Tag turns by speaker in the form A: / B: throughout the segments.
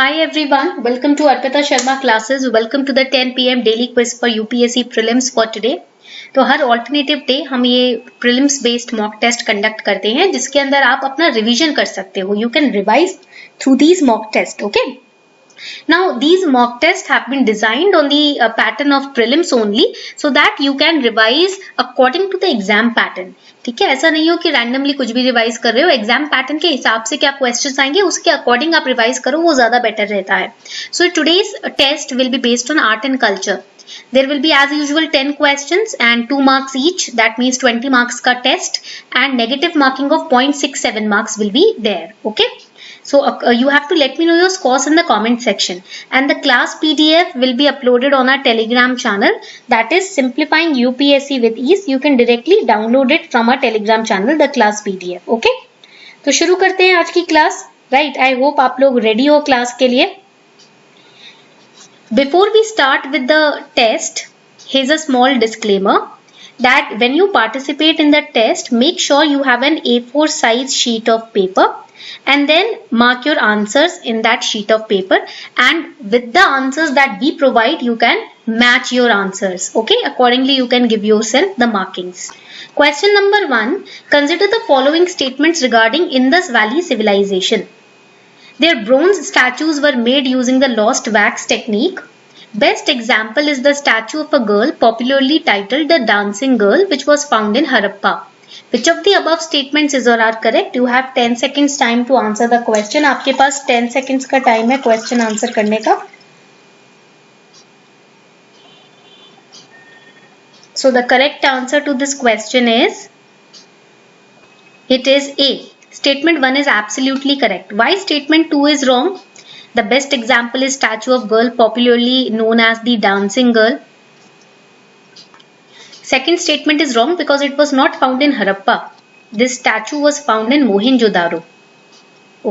A: Hi everyone, welcome to Arpita Sharma classes. Welcome to the 10 p.m. daily quiz for UPSC prelims for today. तो हर alternative day हम ये prelims based mock test conduct करते हैं जिसके अंदर आप अपना रिवीजन कर सकते हो. You can revise through these mock test. Okay, now these mock tests have been designed on the pattern of prelims only so that you can revise according to the exam pattern. ठीक है, ऐसा नहीं हो कि randomly कुछ भी revise कर रहे हो. एग्जाम पैटर्न के हिसाब से क्या क्वेश्चंस आएंगे उसके अकॉर्डिंग आप रिवाइज करो, वो ज्यादा बेटर रहता है. So today's test will be based on art and culture. There will be as usual 10 questions and 2 marks each. That means 20 marks ka test and negative marking of 0.67 marks will be there. Okay. So you have to let me know your scores in the comment section, and the class PDF will be uploaded on our Telegram channel, that is Simplifying UPSC with Ease. You can directly download it from our Telegram channel, the class PDF. Okay, तो शुरू करते हैं आज की class. Right, I hope आप लोग ready हो class के लिए. Before we start with the test, here's a small disclaimer that when you participate in the test, make sure you have an A4 size sheet of paper and then mark your answers in that sheet of paper, and with the answers that we provide you can match your answers. Okay, accordingly you can give yourself the markings. Question number 1, consider the following statements regarding Indus Valley civilization. Their bronze statues were made using the lost wax technique. Best example is the statue of a girl popularly titled the Dancing Girl, which was found in Harappa. Which of the above statements is or are correct? You have 10 seconds time to answer the question. आपके पास 10 seconds का time है question answer करने का. So the correct answer to this question is, it is A. Statement 1 is absolutely correct. Why statement 2 is wrong? The best example is statue of girl popularly known as the Dancing Girl. Second statement is wrong because it was not found in Harappa. This statue was found in Mohenjo-daro.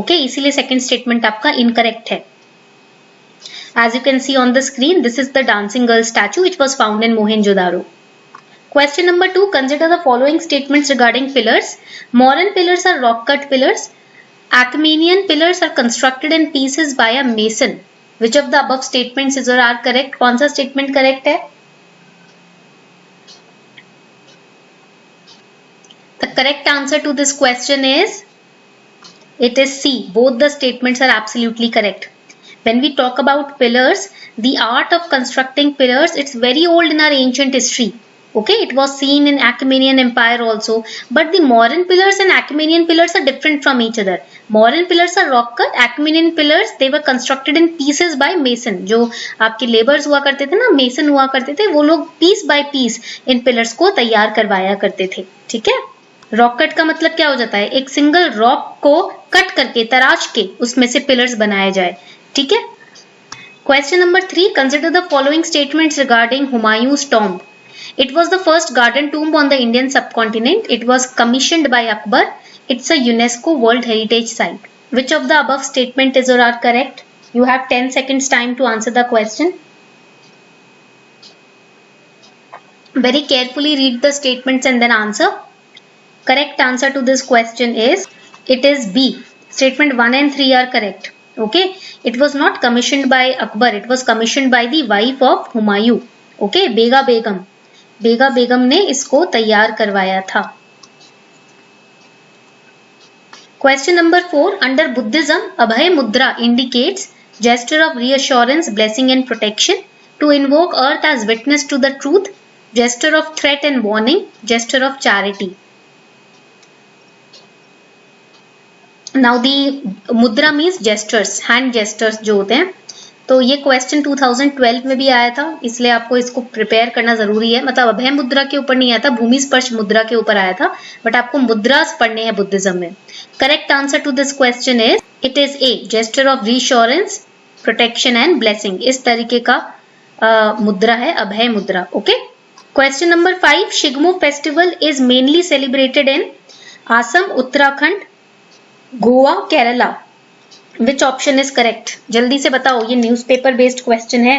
A: Okay, इसीलिए second statement आपका incorrect है. As you can see on the screen, this is the Dancing Girl statue which was found in Mohenjo-daro. Question number 2, consider the following statements regarding pillars. Moran pillars are rock-cut pillars. Achaemenian pillars are constructed in pieces by a mason. Which of the above statements is or are correct? कौन सा statement correct है? The correct answer to this question is, it is C. Both the statements are absolutely correct. When we talk about pillars, the art of constructing pillars, it's very old in our ancient history. Okay, it was seen in Achaemenian Empire also, but the Moran pillars and Achaemenian pillars are different from each other. Moran pillars are rock cut, Achaemenian pillars they were constructed in pieces by mason. जो आपके labours हुआ करते थे ना, mason हुआ करते थे, वो लोग पीस बाय पीस इन पिलर्स को तैयार करवाया करते थे. ठीक है, रॉक कट का मतलब क्या हो जाता है? एक सिंगल रॉक को कट करके तराश के उसमें से पिलर्स बनाए जाए. ठीक है. Question number 3, consider the following statements regarding Humayun's tomb. It was the first garden tomb on the Indian subcontinent. It was commissioned by Akbar. It's a UNESCO World Heritage Site. Which of the above statement is or are correct? You have 10 seconds time to answer the question. Very carefully read the statements and then answer. Correct answer to this question is, it is B. Statement 1 and 3 are correct. Okay. It was not commissioned by Akbar. It was commissioned by the wife of Humayun. Okay. Bega Begum. बेगा बेगम ने इसको तैयार करवाया था. Question number 4, under Buddhism, Abhay Mudra indicates gesture of reassurance, blessing and protection, to invoke earth as witness to the truth, gesture of threat and warning, gesture of charity. Now the mudra means gestures, hand gestures जो होते हैं. तो ये question 2012 में भी आया था, इसलिए आपको इसको प्रिपेयर करना जरूरी है. मतलब अभय मुद्रा के ऊपर नहीं आया था, भूमि स्पर्श मुद्रा के ऊपर आया था, बट आपको मुद्रास पढ़ने हैं बुद्धिज्म में. Correct answer to this question is, it is A. Gesture of reassurance, protection and blessing, इस तरीके का मुद्रा है Abhay mudra. Okay. Question number 5, Shigmo festival is mainly celebrated in Assam, Uttarakhand, Goa, Kerala. Which option is correct? जल्दी से बताओ, ये न्यूज़पेपर बेस्ड क्वेश्चन है.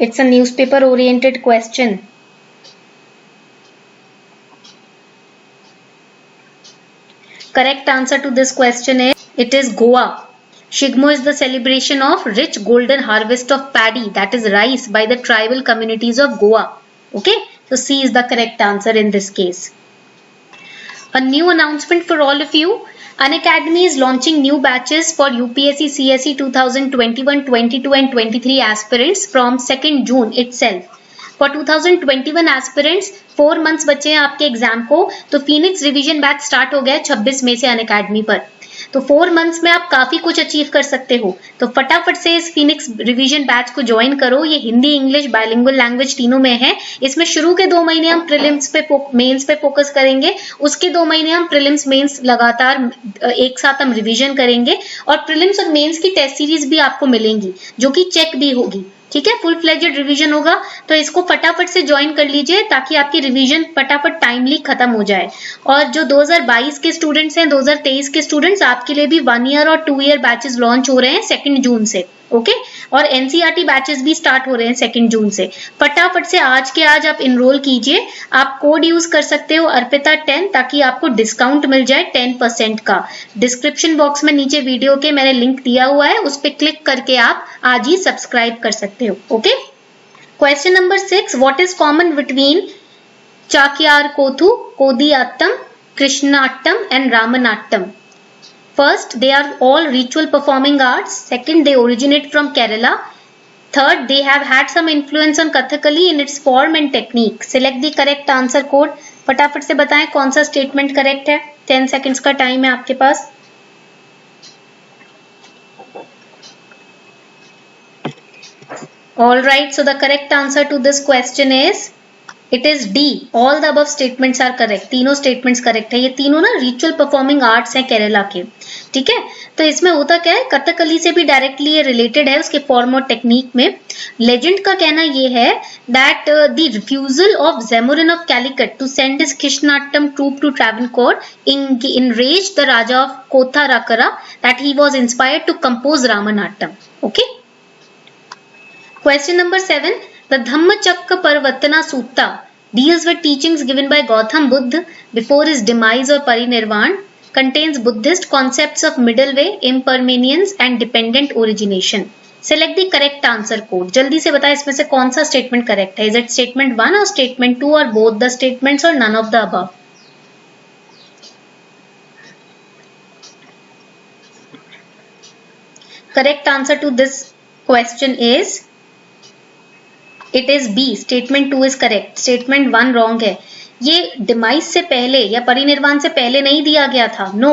A: It's a newspaper oriented question. Correct answer to this question is, it is Goa. Shigmo is the celebration of rich golden harvest of paddy, that is rice, by the tribal communities of Goa. Okay, so C is the correct answer in this case. A new announcement for all of you. Unacademy is launching new batches for UPSC CSE 2021, 22 and 23 aspirants from 2nd June itself. For 2021 aspirants 4 months बचे हैं आपके exam को, तो Phoenix revision batch start हो गया 26 मई से Unacademy पर। तो 4 मंथ्स में आप काफी कुछ अचीव कर सकते हो, तो फटाफट से इस फिनिक्स रिवीजन बैच को ज्वाइन करो। ये हिंदी, इंग्लिश, बायलिंगुअल लैंग्वेज तीनों में है। इसमें शुरू के 2 महीने हम प्रीलिम्स पे मेंस पे फोकस करेंगे, उसके 2 महीने हम प्रीलिम्स मेंस लगातार एक साथ हम रिवीजन करेंगे, और प्रीलिम्स और मेंस की टेस्ट सीरीज भी आपको मिलेंगी जो कि चेक भी होगी। ठीक है, फुल फ्लेजेड रिवीजन होगा, तो इसको फटाफट से ज्वाइन कर लीजिए ताकि आपकी रिवीजन फटाफट टाइमली खत्म हो जाए। और जो 2022 के स्टूडेंट्स हैं, 2023 के स्टूडेंट्स, आपके लिए भी 1 ईयर और 2 ईयर बैचेस लॉन्च हो रहे हैं 2 जून से। ओके, और एनसीईआरटी बैचेस भी स्टार्ट हो रहे हैं 2 जून से। फटाफट से आज के आज आप इनरोल कीजिए। आप कोड यूज कर सकते हो अर्पिता 10, ताकि आपको डिस्काउंट मिल जाए 10% का। डिस्क्रिप्शन बॉक्स में नीचे वीडियो के मैंने लिंक दिया हुआ है, उस पर क्लिक करके आप आज ही सब्सक्राइब कर सकते हो। Okay, question number 6, what is common between Chakyarkoothu, Koodiyattam, Krishnattam and Ramanattam? First, they are all ritual performing arts. Second, they originate from Kerala. Third, they have had some influence on Kathakali in its form and technique. Select the correct answer code. फटाफट से बताएं कौन सा statement correct है। 10 seconds का time है आपके पास। All right, so the correct answer to this question is it is D, all the above statements are correct. तीनों स्टेटमेंट्स करेक्ट है। ये तीनों ना रिचुअल परफॉर्मिंग आर्ट्स हैं केरला के। ठीक है, तो इसमें होता क्या है, कथकली से भी डायरेक्टली ये रिलेटेड है उसके फॉर्म और टेक्निक में। लेजेंड का कहना ये है that the refusal of Zamorin of Calicut to send his Krishnattam troupe to Travancore enraged the Raja of Kotharakara, that he was inspired to compose Ramanattam. Okay. Question number 7. The Dhammacakka Parvatana Sutta deals with teachings given by Gautam Buddha before his demise or parinirvan, contains Buddhist concepts of middle way, impermanence and dependent origination. Select the correct answer code. जल्दी से बताएं इसमें से कौन सा statement correct है। Is it statement 1 or statement 2 or both the statements or none of the above? Correct answer to this question is it is B, statement 2 is correct, statement 1 wrong है। ये डिमाइस से पहले या परिनिर्वाण से पहले नहीं दिया गया था, नो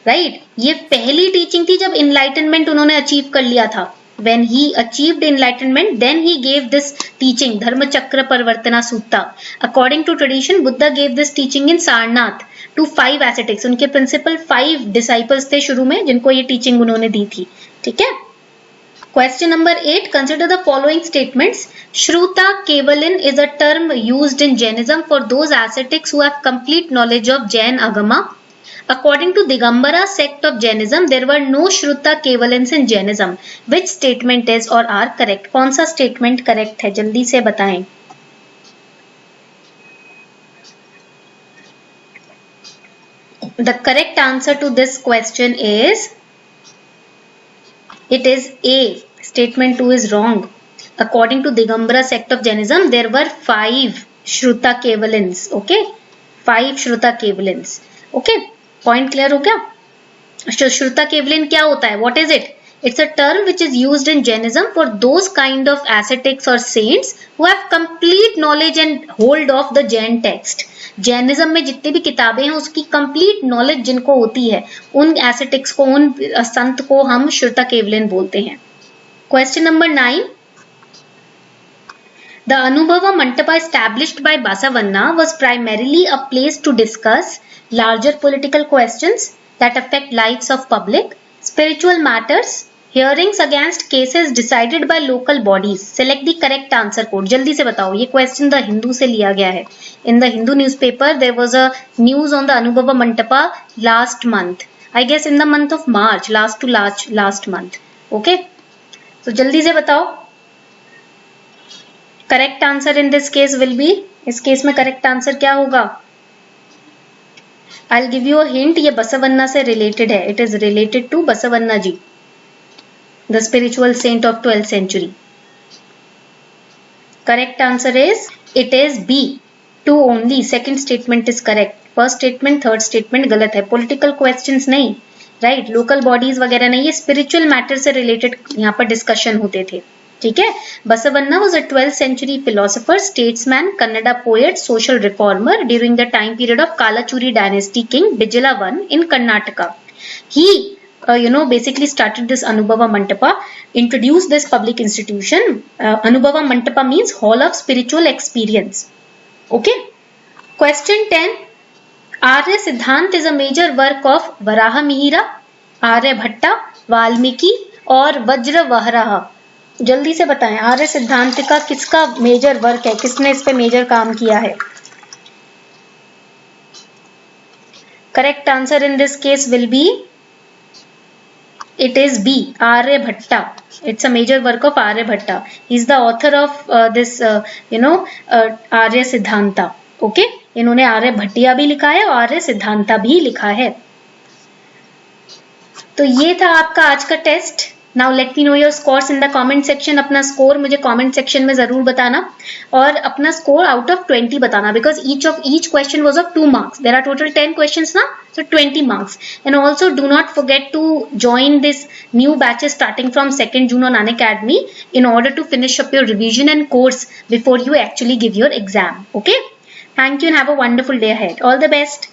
A: राइट। ये पहली टीचिंग थी जब इनलाइटनमेंट उन्होंने अचीव कर लिया था। When he achieved enlightenment, then he gave this teaching, Dharmachakra Parvartana Sutta. According to tradition, Buddha gave this teaching in Sarnath to 5 ascetics. उनके प्रिंसिपल 5 डिसाइपल्स थे शुरू में जिनको ये टीचिंग उन्होंने दी थी। ठीक है। Question number 8. Consider the following statements. Shruta Kevalin is a term used in Jainism for those ascetics who have complete knowledge of Jain Agama. According to Digambara sect of Jainism, there were no Shruta Kevalins in Jainism. Which statement is or are correct? कौन सा statement correct है? जल्दी से बताएं। The correct answer to this question is it is A. Statement 2 is wrong. According to Digambara sect of Jainism, there were 5 Shruta Kevalins. Okay, 5 Shruta Kevalins. Okay, point clear हो गया? Shruta Kevalin क्या होता है? What is it? It's a term which is used in Jainism for those kind of ascetics or saints who have complete knowledge and hold of the Jain text. Jainism में जितनी भी किताबें हैं उसकी complete knowledge जिनको होती है, उन एसेटिक्स को, उन संत को हम श्रुता केवलिन बोलते हैं। Question number 9. The Anubhava Mantapa established by Basavanna was primarily a place to discuss larger political questions that affect lives of public, spiritual matters, hearings against cases decided by local bodies. Select the correct answer code. जल्दी से बताओ। ये question the Hindu से लिया गया है। In the Hindu newspaper, there was a news on the Anubhava Mantapa last month. I guess in the month of March, last month. Okay? So जल्दी से बताओ। Correct answer in this case will be, इस case में correct answer क्या होगा? I'll give you a hint. ये बसवन्ना से related है. It is related to Basavanna ji. the spiritual saint of 12th century? Correct answer is, it is B. 2 only. Second statement is correct. First statement, third statement गलत है. Political questions नहीं, right? Local bodies वगैरह नहीं, ये spiritual matter से related यहाँ पर discussion होते थे. ठीक है. Basavanna was a 12th century philosopher, statesman, Kannada poet, social reformer during the time period of Kalachuri dynasty king Bijala I in Karnataka. He basically started this Anubhava Mantapa, introduced this public institution. Anubhava Mantapa means hall of spiritual experience. Okay. Question 10. Arya Siddhant is a major work of Varaha Mihira, Aryabhatta, Valmiki और वज्रवहरा. जल्दी से बताएं, आर्य सिद्धांत का किसका major work है, किसने इस पे मेजर काम किया है? Correct answer in this case will be, it is B. Aryabhatta. It's a major work of Aryabhatta. He is the author of this Arya Siddhanta. Okay? इन्होंने आर्यभट्टिया भी लिखा है और आर्य सिद्धांता भी लिखा है. तो ये था आपका आज का test. Now let me know your scores in the comment section. अपना स्कोर मुझे comment section में जरूर बताना और अपना स्कोर out of 20 बताना, because each question was of 2 marks. There are total 10 questions now, so 20 marks. And also do not forget to join this new batches starting from 2nd June on Unacademy in order to finish up your revision and course before you actually give your exam. Okay? Thank you and have a wonderful day ahead. All the best.